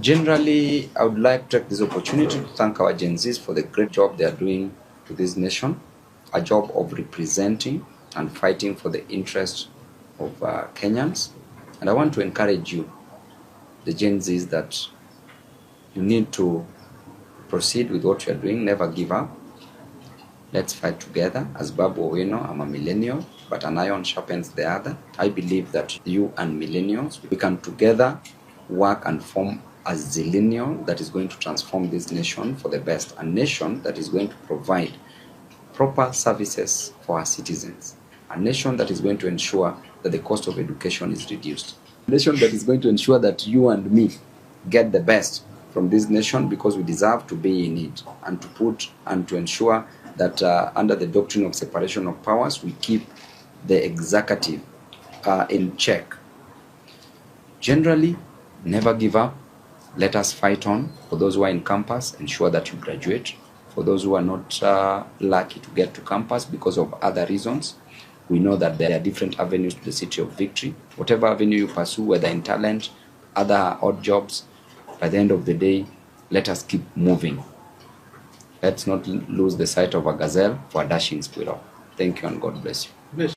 Generally, I would like to take this opportunity to thank our Gen Zs for the great job they are doing to this nation, a job of representing and fighting for the interests of Kenyans. And I want to encourage you, the Gen Zs, that you need to proceed with what you are doing, never give up. Let's fight together. As Babu Owino, I'm a millennial, but an iron sharpens the other. I believe that you and millennials, we can together work and form a zillennial that is going to transform this nation for the best. A nation that is going to provide proper services for our citizens. A nation that is going to ensure that the cost of education is reduced. A nation that is going to ensure that you and me get the best from this nation, because we deserve to be in it, and to ensure that under the doctrine of separation of powers, we keep the executive in check. Generally, never give up. Let us fight on. For those who are in campus, ensure that you graduate. For those who are not lucky to get to campus because of other reasons, we know that there are different avenues to the city of victory. Whatever avenue you pursue, whether in talent, other odd jobs, by the end of the day, let us keep moving. Let's not lose the sight of a gazelle for a dashing squirrel. Thank you and God bless you.